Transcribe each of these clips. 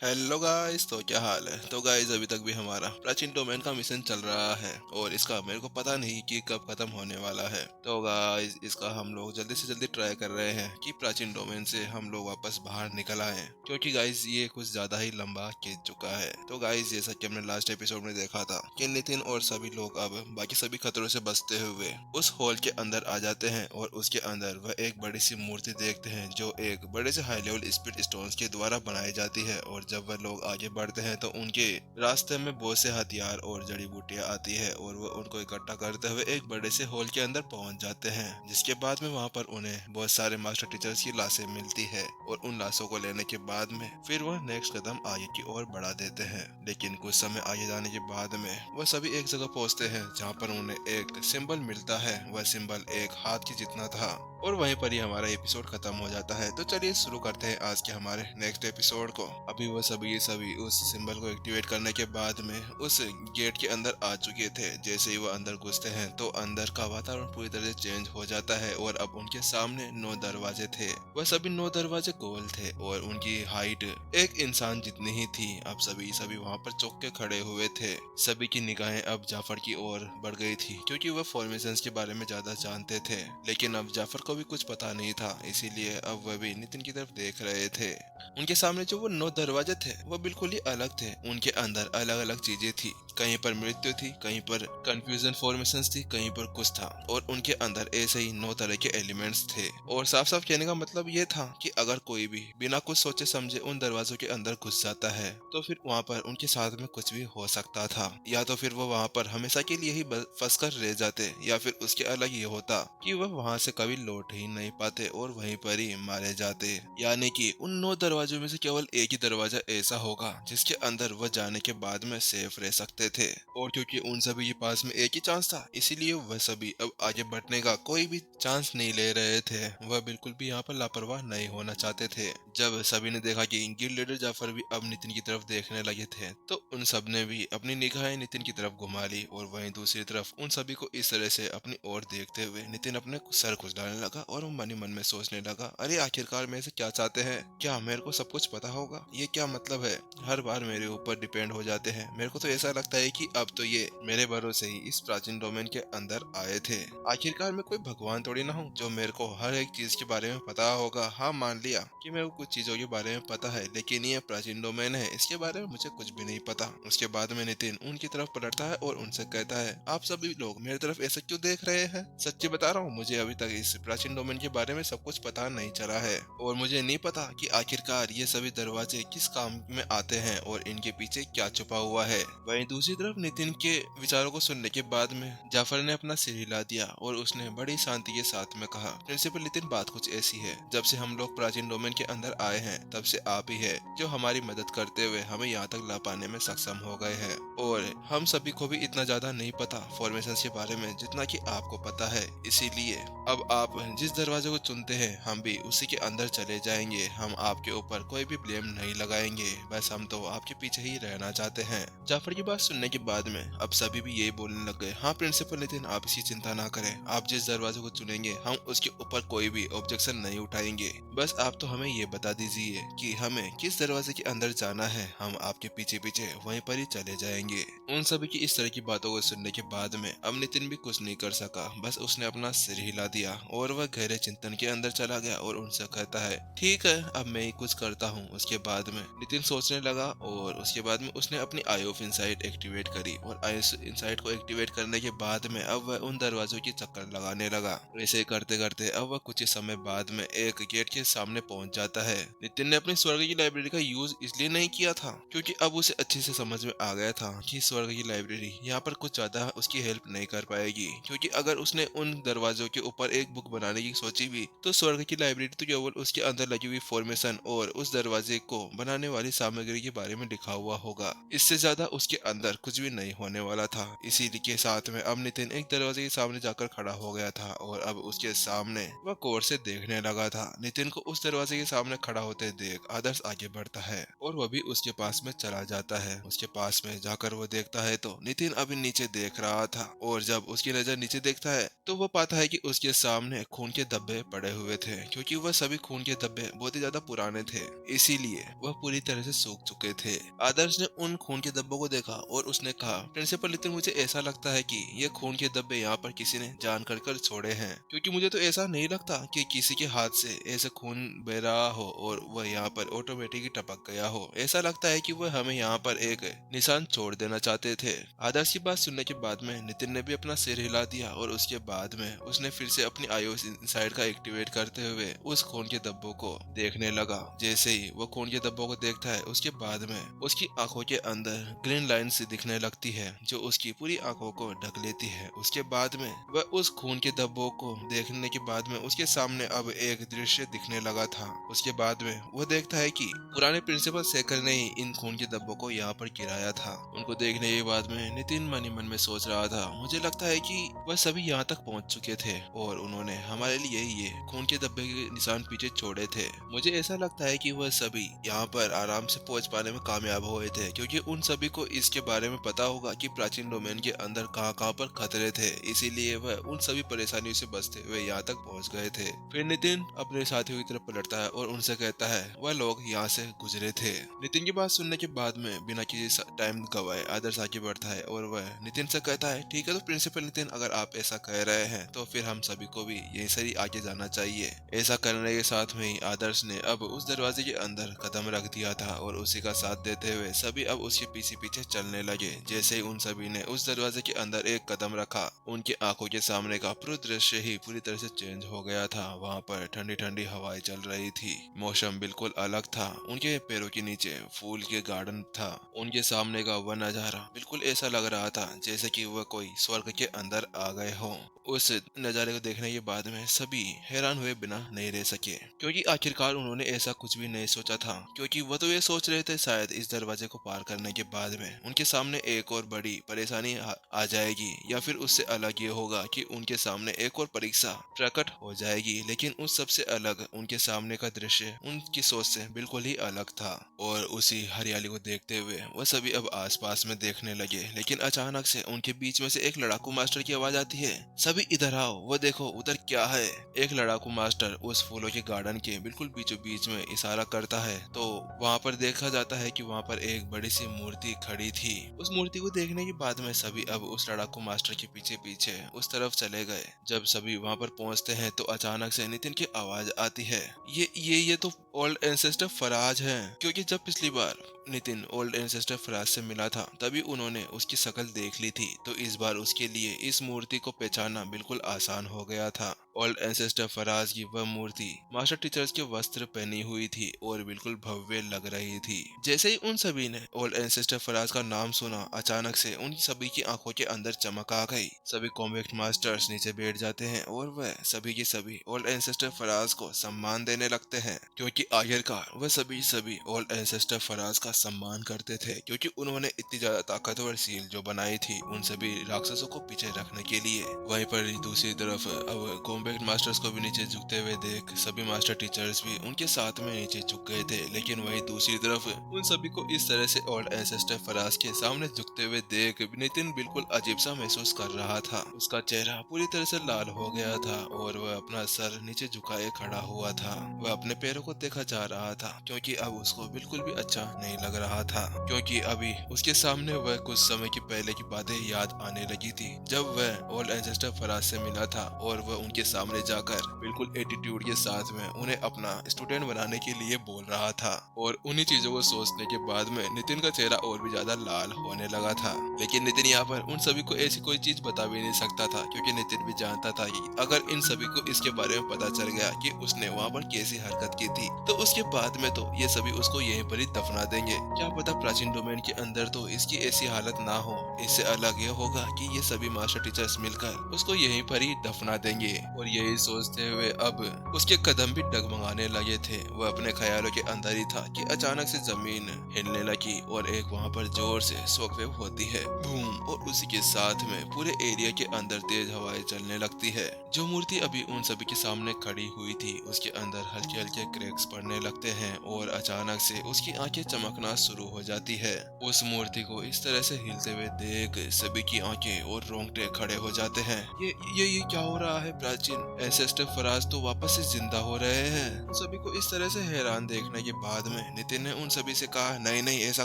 Hello guys, तो क्या हाल है। तो गाइस, अभी तक भी हमारा प्राचीन डोमेन का मिशन चल रहा है और इसका मेरे को पता नहीं कि कब खत्म होने वाला है। तो गाइस, इसका हम लोग जल्दी से जल्दी ट्राई कर रहे हैं कि प्राचीन डोमेन से हम लोग वापस बाहर निकल आए, क्योंकि गाइस ये कुछ ज्यादा ही लंबा खींच चुका है। तो गाइस, जैसा कि हमने लास्ट एपिसोड में देखा था कि नितिन और सभी लोग अब बाकी सभी खतरों से बचते हुए उस हॉल के अंदर आ जाते हैं और उसके अंदर वह एक बड़ी सी मूर्ति देखते हैं जो एक बड़े से हाई लेवल स्पिरिट स्टोन्स के द्वारा बनाई जाती है। और जब वह लोग आगे बढ़ते हैं तो उनके रास्ते में बहुत से हथियार और जड़ी बूटियां आती है और वह उनको इकट्ठा करते हुए एक बड़े से हॉल के अंदर पहुंच जाते हैं, जिसके बाद में वहां पर उन्हें बहुत सारे मास्टर टीचर्स की लाशें मिलती है और उन लाशों को लेने के बाद में फिर वह नेक्स्ट कदम आगे की ओर बढ़ा देते हैं। लेकिन कुछ समय आगे जाने के बाद में वह सभी एक जगह पहुंचते हैं जहां पर उन्हें एक सिंबल मिलता है। वह सिंबल एक हाथ की जितना था और वहीं पर ही हमारा एपिसोड खत्म हो जाता है। तो चलिए शुरू करते हैं आज के हमारे नेक्स्ट एपिसोड को। अभी वो सभी उस सिंबल को एक्टिवेट करने के बाद में उस गेट के अंदर आ चुके थे। जैसे ही वो अंदर घुसते हैं तो अंदर का वातावरण पूरी तरह से चेंज हो जाता है और अब उनके सामने 9 दरवाजे थे। वह सभी 9 दरवाजे गोल थे और उनकी हाइट एक इंसान जितनी ही थी। अब सभी सभी वहां पर चौक के खड़े हुए थे। सभी की निगाहें अब जाफर की ओर बढ़ गई थी, क्योंकि वह फॉर्मेशंस के बारे में ज्यादा जानते थे। लेकिन अब जाफर को भी कुछ पता नहीं था, इसीलिए अब वह भी नितिन की तरफ देख रहे थे। उनके सामने जो वो 9 दरवाजे थे वो बिल्कुल ही अलग थे। उनके अंदर अलग अलग चीजें थी। कहीं पर मृत्यु थी, कहीं पर कंफ्यूजन फॉर्मेशंस थी, कहीं पर कुछ था। और उनके अंदर ऐसे ही 9 तरह के एलिमेंट्स थे। और साफ साफ कहने का मतलब ये था कि अगर कोई भी बिना कुछ सोचे समझे उन दरवाजों के अंदर घुस जाता है तो फिर वहाँ पर उनके साथ में कुछ भी हो सकता था। या तो फिर वो वहाँ पर हमेशा के लिए ही फंस कर रह जाते, या फिर उसके अलग ये होता कि वह वहाँ से कभी लौट ही नहीं पाते और वहीं पर ही मारे जाते। यानी कि उन 9 दरवाजों में से केवल एक ही दरवाजा ऐसा होगा जिसके अंदर वह जाने के बाद में सेफ रह सकते थे। और क्योंकि उन सभी के पास में एक ही चांस था, इसीलिए वह सभी अब आगे बढ़ने का कोई भी चांस नहीं ले रहे थे। वह बिल्कुल भी यहाँ पर लापरवाह नहीं होना चाहते थे। जब सभी ने देखा कि गिल्ड लीडर जाफर भी अब नितिन की तरफ देखने लगे थे तो उन सब ने भी अपनी निगाहें नितिन की तरफ घुमा ली। और वहीं दूसरी तरफ उन सभी को इस तरह से अपनी ओर देखते हुए नितिन अपने सर खुजलाने लगा और वो मन ही मन में सोचने लगा, अरे आखिरकार मेरे से क्या चाहते हैं? क्या मेरे को सब कुछ पता होगा? ये क्या मतलब है, हर बार मेरे ऊपर डिपेंड हो जाते हैं। मेरे को तो ऐसा लगता है कि अब तो ये मेरे भरोसे ही इस प्राचीन डोमेन के अंदर आए थे। आखिरकार मैं कोई भगवान थोड़ी ना हूँ जो मेरे को हर एक चीज के बारे में पता होगा। हाँ, मान लिया कि मेरे को कुछ चीजों के बारे में पता है, लेकिन ये प्राचीन डोमेन है, इसके बारे में मुझे कुछ भी नहीं पता। उसके बाद में नितिन उनकी तरफ पलटता है और उनसे कहता है, आप सभी लोग मेरी तरफ ऐसे क्यों देख रहे हैं? सच्ची बता रहा हूँ, मुझे अभी तक इस प्राचीन डोमेन के बारे में सब कुछ पता नहीं चला है और मुझे नहीं पता कि आखिरकार ये सभी दरवाजे किस काम में आते हैं और इनके पीछे क्या छुपा हुआ है। वहीं दूसरी तरफ नितिन के विचारों को सुनने के बाद में जाफर ने अपना सिर हिला दिया और उसने बड़ी शांति के साथ में कहा, प्रिंसिपल नितिन, बात कुछ ऐसी है, जब से हम लोग प्राचीन डोमेन के अंदर आए हैं तब से आप ही है जो हमारी मदद करते हुए हमें यहाँ तक ला पाने में सक्षम हो गए हैं। और हम सभी को भी इतना ज्यादा नहीं पता फॉर्मेशन के बारे में जितना कि आपको पता है। इसीलिए अब आप जिस दरवाजे को चुनते हैं हम भी उसी के अंदर चले जाएंगे। हम आपके ऊपर कोई भी ब्लेम नहीं लगाएंगे, बस हम तो आपके पीछे ही रहना चाहते हैं। जाफर की बात सुनने के बाद में अब सभी भी यही बोलने लग गए, हाँ प्रिंसिपल नितिन, आप इसकी चिंता ना करें। आप जिस दरवाजे को चुनेंगे हम उसके ऊपर कोई भी ऑब्जेक्शन नहीं उठाएंगे। बस आप तो हमें ये बता दीजिए कि हमें किस दरवाजे के अंदर जाना है, हम आपके पीछे पीछे वहीं पर ही चले जाएंगे। उन सभी की इस तरह की बातों को सुनने के बाद में अब नितिन भी कुछ नहीं कर सका, बस उसने अपना सिर हिला दिया और वह गहरे चिंतन के अंदर चला गया और उनसे कहता है, ठीक है, अब मैं ही कुछ करता हूँ। उसके बाद में नितिन सोचने लगा और उसके बाद में उसने अपनी आई ऑफ इंसाइट एक्टिवेट करी और आई इंसाइट को एक्टिवेट करने के बाद में अब वह उन दरवाजों की चक्कर लगाने लगा। ऐसे करते करते अब वह कुछ ही समय बाद में एक गेट के सामने पहुंच जाता है। नितिन ने अपनी स्वर्ग की लाइब्रेरी का यूज इसलिए नहीं किया था क्योंकि अब उसे अच्छे से समझ में आ गया था कि स्वर्ग की लाइब्रेरी यहाँ पर कुछ ज्यादा उसकी हेल्प नहीं कर पाएगी, क्योंकि अगर उसने उन दरवाजों के ऊपर एक बुक बनाने की सोची भी तो स्वर्ग की लाइब्रेरी तो केवल उसके अंदर लगी हुई फॉर्मेशन और उस दरवाजे को बनाने वाली सामग्री के बारे में लिखा हुआ होगा। इससे ज्यादा उसके अंदर अंदर कुछ भी नहीं होने वाला था। इसी के साथ में अब नितिन एक दरवाजे के सामने जाकर खड़ा हो गया था और अब उसके सामने वह गौर से देखने लगा था। नितिन को उस दरवाजे के सामने खड़ा होते देख आदर्श आगे बढ़ता है और वह भी उसके पास में चला जाता है। उसके पास में जाकर वो देखता है तो नितिन अभी नीचे देख रहा था और जब उसकी नजर नीचे देखता है तो वो पाता है कि उसके सामने खून के धब्बे पड़े हुए थे, क्योंकि वह सभी खून के धब्बे बहुत ही ज्यादा पुराने थे, इसीलिए वह पूरी तरह से सूख चुके थे। आदर्श ने उन खून के धब्बों को देखा और उसने कहा, प्रिंसिपल नितिन, मुझे ऐसा लगता है कि ये खून के धब्बे यहाँ पर किसी ने जान कर छोड़े हैं, क्योंकि मुझे तो ऐसा नहीं लगता कि किसी के हाथ से ऐसे खून बह रहा हो और वह यहाँ पर ऑटोमेटिक ही टपक गया हो। ऐसा लगता है कि वह हमें यहाँ पर एक निशान छोड़ देना चाहते थे। आदर्श की बात सुनने के बाद में नितिन ने भी अपना सिर हिला दिया और उसके बाद में उसने फिर से अपनी आईओएस इनसाइड का एक्टिवेट करते हुए उस खून के धब्बों को देखने लगा। जैसे ही वो खून के धब्बों को देखता है उसके बाद में उसकी आंखों के अंदर ग्रीन लाइन सी दिखने लगती है जो उसकी पूरी आंखों को ढक लेती है। उसके बाद में वह उस खून के धब्बों को देखने के बाद में उसके सामने अब एक दृश्य दिखने लगा था। उसके बाद में वो देखता है कि पुराने प्रिंसिपल शेखर ने ही इन खून के धब्बों को यहाँ पर गिराया था। उनको देखने के बाद में नितिन मन ही मन में सोच रहा था, मुझे लगता है कि वह सभी यहाँ तक पहुँच चुके थे और उन्होंने हमारे लिए ये खून के धब्बे के निशान पीछे छोड़े थे। मुझे ऐसा लगता है कि वह सभी यहाँ पर आराम से पहुँच पाने में कामयाब हुए थे, क्योंकि उन सभी को इसके बारे में पता होगा कि प्राचीन डोमेन के अंदर कहाँ पर खतरे थे, इसीलिए वह उन सभी परेशानियों से बचते हुए यहाँ तक पहुँच गए थे। फिर नितिन अपने साथियों की तरफ पलटता है और उनसे कहता है वह लोग यहाँ से गुजरे थे। नितिन की बात सुनने के बाद में बिना किसी टाइम गवाए आदर्श आगे बढ़ता है और वह नितिन से कहता है, ठीक है तो प्रिंसिपल नितिन, अगर आप ऐसा कह रहे हैं तो फिर हम सभी को भी यहीं से ही आगे जाना चाहिए। ऐसा करने के साथ में ही आदर्श ने अब उस दरवाजे के अंदर कदम रख दिया था और उसी का साथ देते हुए सभी अब उसके पीछे पीछे चलने लगे। जैसे ही उन सभी ने उस दरवाजे के अंदर एक कदम रखा, उनकी आंखों के सामने का पूरा दृश्य ही पूरी तरह से चेंज हो गया था। वहाँ पर ठंडी ठंडी हवाएं चल रही थी, मौसम बिल्कुल अलग था। उनके पैरों के नीचे फूल के गार्डन था। उनके सामने का वह नजारा बिल्कुल ऐसा लग रहा था जैसे कि वह कोई स्वर्ग के अंदर आ गए हों। उस नजारे को देखने के बाद में सभी हैरान हुए बिना नहीं रह सके, क्योंकि आखिरकार उन्होंने ऐसा कुछ भी नहीं सोचा था। क्योंकि वो तो ये सोच रहे थे शायद इस दरवाजे को पार करने के बाद में उनके सामने एक और बड़ी परेशानी आ जाएगी, या फिर उससे अलग ये होगा कि उनके सामने एक और परीक्षा प्रकट हो जाएगी। लेकिन उस सबसे अलग उनके सामने का दृश्य उनकी सोच से बिल्कुल ही अलग था। और उसी हरियाली को देखते हुए वह सभी अब आसपास में देखने लगे, लेकिन अचानक से उनके बीच में से एक लड़ाकू मास्टर की आवाज आती है, सभी इधर आओ, वो देखो उधर क्या है। एक लड़ाकू मास्टर उस फूलों के गार्डन के बिल्कुल बीचों बीच में इशारा करता है तो वहाँ पर देखा जाता है कि वहाँ पर एक बड़ी सी मूर्ति खड़ी थी। उस मूर्ति को देखने के बाद में सभी अब उस लड़ाकू मास्टर के पीछे पीछे उस तरफ चले गए। जब सभी वहाँ पर पहुँचते हैं तो अचानक से नितिन की आवाज आती है, ये तो ओल्ड एंसेस्टर फराज है। क्योंकि जब पिछली बार नितिन ओल्ड एंसेस्टर फराज से मिला था तभी उन्होंने उसकी शक्ल देख ली थी, तो इस बार उसके लिए इस मूर्ति को पहचानना बिल्कुल आसान हो गया था। ओल्ड एंसेस्टर फराज की वह मूर्ति मास्टर टीचर्स के वस्त्र पहनी हुई थी और बिल्कुल भव्य लग रही थी। जैसे ही उन सभी ने ओल्ड एंसेस्टर फराज का नाम सुना, अचानक से उन सभी की आंखों के अंदर चमक आ गई। सभी कॉम्बैक्ट मास्टर्स नीचे बैठ जाते हैं और वह सभी की सभी ओल्ड एंसेस्टर फराज को सम्मान देने लगते हैं, क्योंकि आखिरकार वह सभी ओल्ड एंसेस्टर फराज का सम्मान करते थे, क्योंकि उन्होंने इतनी ज्यादा ताकतवर सील जो बनाई थी उन सभी राक्षसों को पीछे रखने के लिए। वहीं पर दूसरी तरफ अब कॉम्बैक्ट मास्टर्स को भी नीचे झुकते हुए देख सभी मास्टर टीचर्स भी उनके साथ में नीचे झुक गए थे। लेकिन वहीं दूसरी तरफ उन सभी को इस तरह से ओल्ड एंसेस्टर फराज के सामने झुकते हुए देख नितिन बिल्कुल अजीब सा महसूस कर रहा था। उसका चेहरा पूरी तरह से लाल हो गया था और वह अपना सर नीचे झुकाए खड़ा हुआ था। वह अपने पैरों को देखा जा रहा था, क्योंकि अब उसको बिल्कुल भी अच्छा नहीं लग रहा था, क्योंकि अभी उसके सामने वह कुछ समय की पहले की बातें याद आने लगी थी, जब वह ओल्ड एंसेस्टर फराज से मिला था और वह उनके सामने जाकर बिल्कुल एटीट्यूड के साथ में उन्हें अपना स्टूडेंट बनाने के लिए बोल रहा था। और उन्हीं चीजों को सोचने के बाद में नितिन का चेहरा और भी ज्यादा लाल होने लगा था। लेकिन नितिन यहाँ पर उन सभी को ऐसी कोई चीज बता भी नहीं सकता था, क्योंकि नितिन भी जानता था कि अगर इन सभी को इसके बारे में पता चल गया कि उसने वहाँ पर कैसी हरकत की थी तो उसके बाद में तो ये सभी उसको यहीं पर ही दफना देंगे। क्या पता प्राचीन डोमेन के अंदर तो इसकी ऐसी हालत ना हो। इससे अलग ये होगा कि ये सभी मास्टर टीचर्स मिलकर उसको यहीं पर ही दफना देंगे और यही सोचते हुए अब उसके कदम भी डगमगाने लगे थे। वह अपने ख्यालों के अंदर ही था कि अचानक से जमीन हिलने लगी और एक वहां पर जोर से शॉकवेव होती है, बूम। और उसी के साथ में पूरे एरिया के अंदर तेज हवाएं चलने लगती है। जो मूर्ति अभी उन सभी के सामने खड़ी हुई थी उसके अंदर हल्के हल्के क्रैक्स पड़ने लगते हैं और अचानक से उसकी आंखें चमकना शुरू हो जाती है। उस मूर्ति को इस तरह से हिलते हुए देख सभी की आंखें और रोंगटे खड़े हो जाते हैं। ये क्या हो रहा है प्राचीन? एंसेस्टर फराज तो वापस से जिंदा हो रहे हैं। सभी को इस तरह से हैरान देखने के बाद में नितिन ने उन सभी से कहा, नहीं नहीं, ऐसा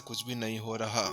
कुछ भी नहीं हो रहा।